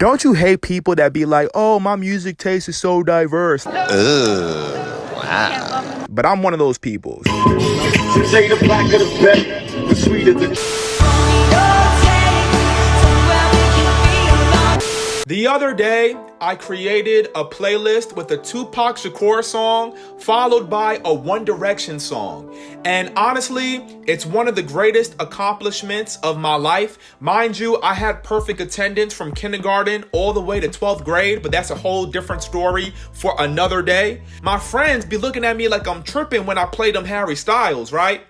Don't you hate people that be like, oh, my music taste is so diverse? Wow. But I'm one of those people. Say the blacker the better, the sweeter the... The other day, I created a playlist with a Tupac Shakur song followed by a One Direction song. And honestly, it's one of the greatest accomplishments of my life. Mind you, I had perfect attendance from kindergarten all the way to 12th grade, but that's a whole different story for another day. My friends be looking at me like I'm tripping when I play them Harry Styles, right?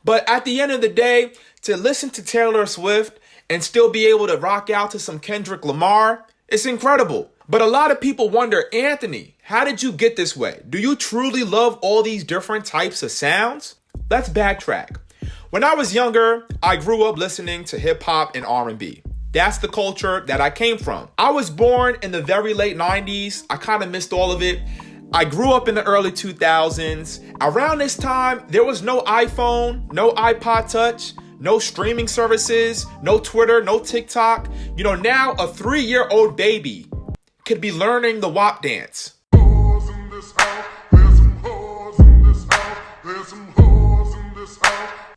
But at the end of the day, to listen to Taylor Swift and still be able to rock out to some Kendrick Lamar, it's incredible. But a lot of people wonder, Anthony, how did you get this way? Do you truly love all these different types of sounds? Let's backtrack. When I was younger, I grew up listening to hip hop and R&B. That's the culture that I came from. I was born in the very late 90s. I kind of missed all of it. I grew up in the early 2000s. Around this time, there was no iPhone, no iPod Touch, no streaming services, no Twitter, no TikTok. You know, now a 3-year-old baby could be learning the WAP dance.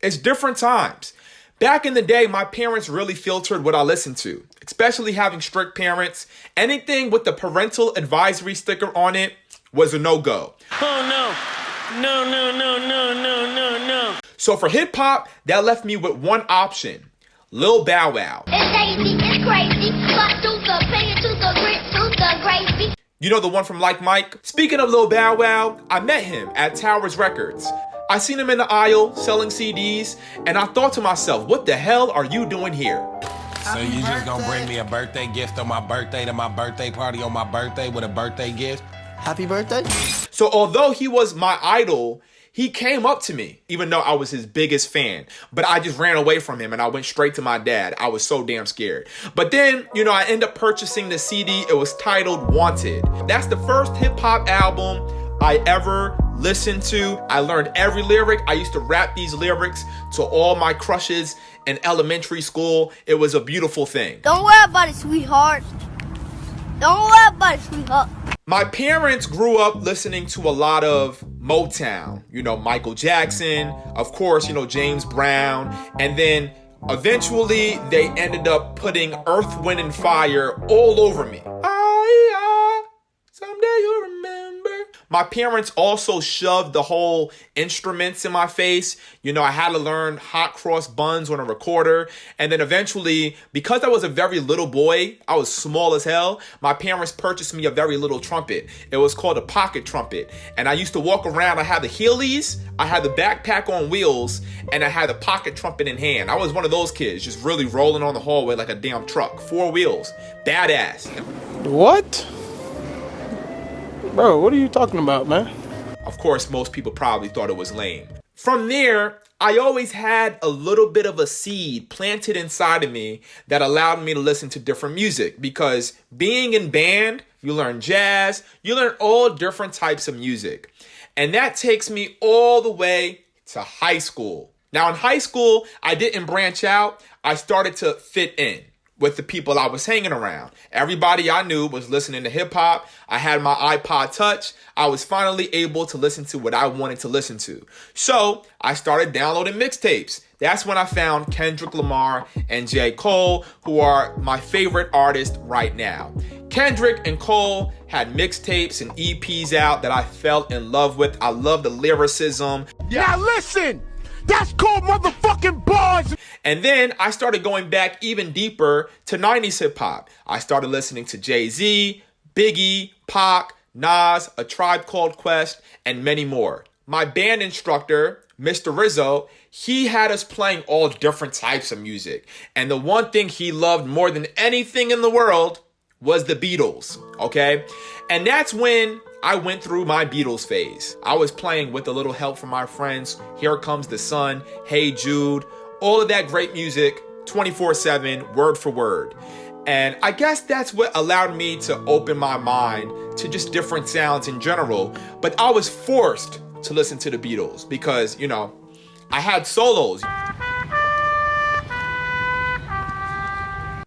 It's different times. Back in the day, my parents really filtered what I listened to, especially having strict parents. Anything with the parental advisory sticker on it was a no-go. Oh no. No. So for hip-hop, that left me with one option, Lil Bow Wow. It's crazy, it's crazy. But to the pain, to the grit, to the gravy. You know the one from Like Mike? Speaking of Lil Bow Wow, I met him at Towers Records. I seen him in the aisle selling CDs, and I thought to myself, what the hell are you doing here? So you just gonna bring me a birthday gift on my birthday to my birthday party on my birthday with a birthday gift? Happy birthday. So although he was my idol, he came up to me, even though I was his biggest fan. But I just ran away from him and I went straight to my dad. I was so damn scared. But then, you know, I ended up purchasing the CD. It was titled Wanted. That's the first hip hop album I ever listened to. I learned every lyric. I used to rap these lyrics to all my crushes in elementary school. It was a beautiful thing. Don't worry about it, sweetheart. Don't worry about it, sweetheart. My parents grew up listening to a lot of Motown, you know, Michael Jackson, of course, you know, James Brown, and then eventually they ended up putting Earth, Wind, and Fire all over me. Someday you'll remember. My parents also shoved the whole instruments in my face. You know, I had to learn hot cross buns on a recorder. And then eventually, because I was a very little boy, I was small as hell, my parents purchased me a very little trumpet. It was called a pocket trumpet. And I used to walk around. I had the Heelys, I had the backpack on wheels, and I had the pocket trumpet in hand. I was one of those kids, just really rolling on the hallway like a damn truck. 4 wheels. Badass. What? Bro, what are you talking about, man? Of course, most people probably thought it was lame. From there, I always had a little bit of a seed planted inside of me that allowed me to listen to different music, because being in band, you learn jazz, you learn all different types of music. And that takes me all the way to high school. Now in high school, I didn't branch out. I started to fit in with the people I was hanging around. Everybody I knew was listening to hip hop. I had my iPod Touch. I was finally able to listen to what I wanted to listen to. So I started downloading mixtapes. That's when I found Kendrick Lamar and J. Cole, who are my favorite artists right now. Kendrick and Cole had mixtapes and EPs out that I fell in love with. I love the lyricism. Now listen! That's called motherfucking bars! And then I started going back even deeper to 90s hip hop. I started listening to Jay-Z, Biggie, Pac, Nas, A Tribe Called Quest, and many more. My band instructor, Mr. Rizzo, he had us playing all different types of music. And the one thing he loved more than anything in the world was the Beatles, okay? And that's when I went through my Beatles phase. I was playing with a little help from my friends. Here Comes the Sun, Hey Jude, all of that great music, 24/7, word for word. And I guess that's what allowed me to open my mind to just different sounds in general. But I was forced to listen to the Beatles because, you know, I had solos.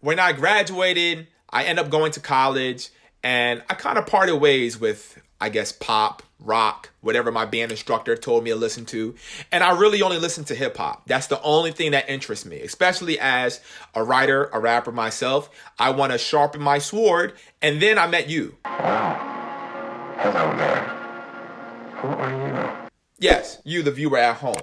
When I graduated, I ended up going to college, and I kind of parted ways with, I guess, pop, rock, whatever my band instructor told me to listen to. And I really only listen to hip hop. That's the only thing that interests me, especially as a writer, a rapper myself. I want to sharpen my sword. And then I met you. Hello there. Who are you? Yes, you, the viewer at home.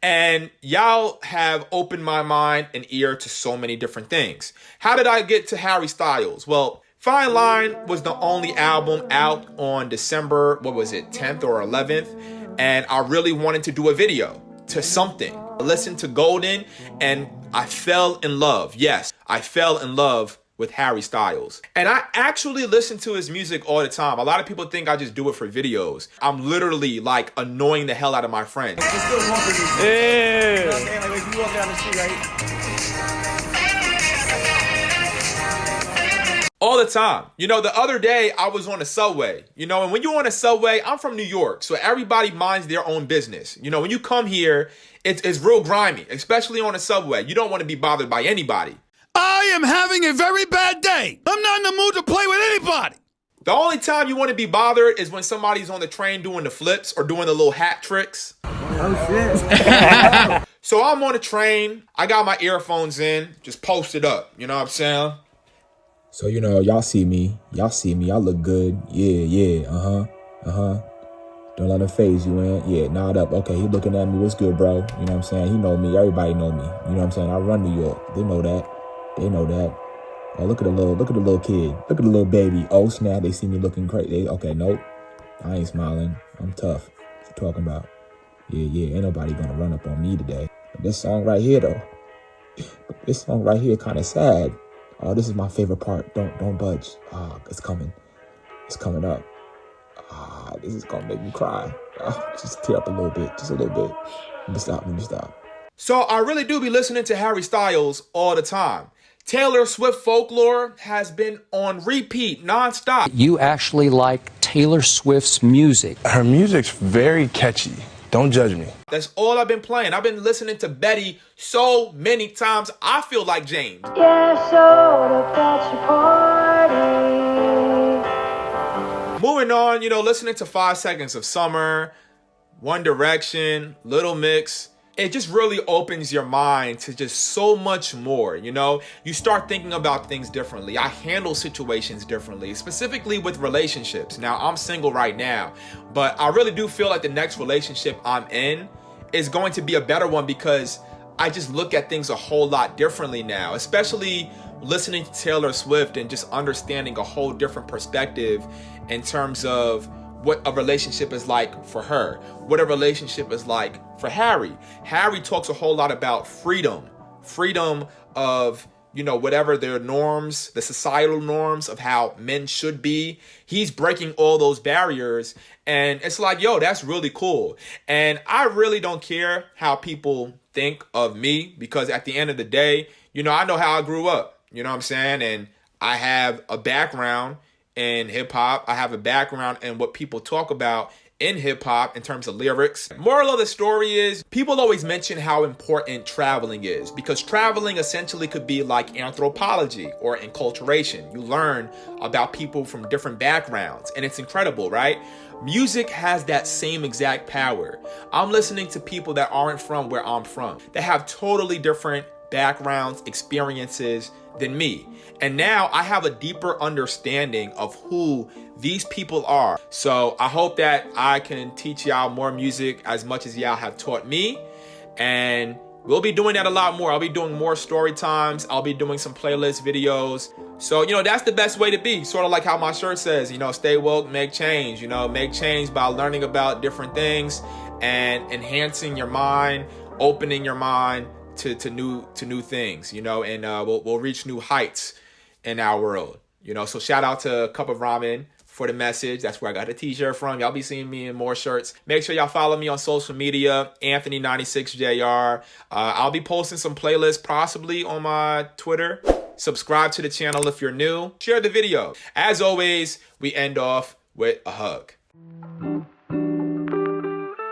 And y'all have opened my mind and ear to so many different things. How did I get to Harry Styles? Well, Fine Line was the only album out on December, 10th or 11th? And I really wanted to do a video to something. I listened to Golden and I fell in love. Yes, I fell in love with Harry Styles. And I actually listen to his music all the time. A lot of people think I just do it for videos. I'm literally like annoying the hell out of my friends. It's still wrong for me. Yeah. You know what I'm saying? Like if you walk down the street, right? All the time. You know, the other day I was on the subway, you know, and when you're on a subway, I'm from New York, so everybody minds their own business. You know, when you come here, it's real grimy, especially on a subway. You don't want to be bothered by anybody. I am having a very bad day. I'm not in the mood to play with anybody. The only time you want to be bothered is when somebody's on the train doing the flips or doing the little hat tricks. Oh shit. So I'm on the train. I got my earphones in, just posted up. You know what I'm saying? So, you know, y'all see me. Y'all look good. Yeah. Don't let him phase you in. Yeah, nod up. Okay, he looking at me. What's good, bro? You know what I'm saying? He know me. Everybody know me. You know what I'm saying? I run New York. They know that. Oh, look at the little kid. Look at the little baby. Oh, snap. They see me looking crazy. Okay, nope. I ain't smiling. I'm tough. What you talking about? Yeah. Ain't nobody gonna run up on me today. But this song right here, though. This song right here kind of sad. Oh, this is my favorite part. Don't budge. Ah, it's coming. It's coming up. Ah, this is gonna make me cry. Just tear up a little bit. Just a little bit. Let me stop. So I really do be listening to Harry Styles all the time. Taylor Swift Folklore has been on repeat nonstop. You actually like Taylor Swift's music. Her music's very catchy. Don't judge me. That's all I've been playing. I've been listening to Betty so many times. I feel like James. Yeah, so that's your party. Moving on, you know, listening to 5 Seconds of Summer, One Direction, Little Mix. It just really opens your mind to just so much more, you know? You start thinking about things differently. I handle situations differently, specifically with relationships. Now, I'm single right now, but I really do feel like the next relationship I'm in is going to be a better one because I just look at things a whole lot differently now, especially listening to Taylor Swift and just understanding a whole different perspective in terms of what a relationship is like for her, what a relationship is like for Harry. Harry talks a whole lot about freedom of, you know, whatever their norms, the societal norms of how men should be. He's breaking all those barriers. And it's like, yo, that's really cool. And I really don't care how people think of me because at the end of the day, you know, I know how I grew up, you know what I'm saying? And I have a background in hip hop. I have a background in what people talk about in hip hop in terms of lyrics. Moral of the story is people always mention how important traveling is because traveling essentially could be like anthropology or enculturation. You learn about people from different backgrounds and it's incredible, right? Music has that same exact power. I'm listening to people that aren't from where I'm from, that have totally different backgrounds, experiences than me. And now I have a deeper understanding of who these people are. So I hope that I can teach y'all more music as much as y'all have taught me. And we'll be doing that a lot more. I'll be doing more story times. I'll be doing some playlist videos. So, you know, that's the best way to be. Sort of like how my shirt says, you know, stay woke, make change. You know, make change by learning about different things and enhancing your mind, opening your mind to new things, you know, and we'll reach new heights in our world, you know. So shout out to Cup of Ramen for the message. That's where I got a t-shirt from. Y'all be seeing me in more shirts. Make sure y'all follow me on social media, Anthony96JR. I'll be posting some playlists possibly on my Twitter. Subscribe to the channel if you're new. Share the video. As always, we end off with a hug.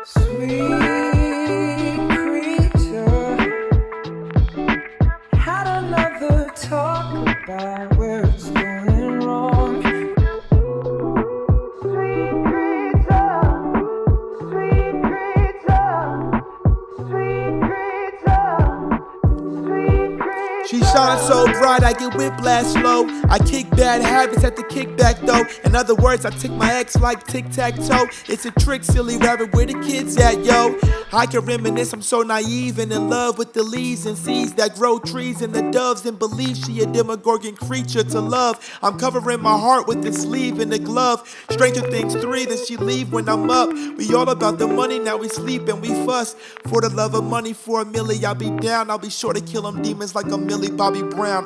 Sweet creature had another talk. about where it's going wrong. Sweet Rita, sweet Rita, sweet Rita, sweet Rita. She shines so bright, I get whiplash slow. I kick bad habits at the kickback though. In other words, I tick my ex like tic-tac-toe. It's a trick, silly rabbit, where the kids at, yo? I can reminisce, I'm so naive and in love with the leaves and seeds that grow trees and the doves, and believe she a demogorgon creature to love. I'm covering my heart with the sleeve and the glove. Stranger Things 3, then she leave when I'm up. We all about the money, now we sleep and we fuss. For the love of money, for a milli, I'll be down. I'll be sure to kill them demons like a Millie Bobby Brown,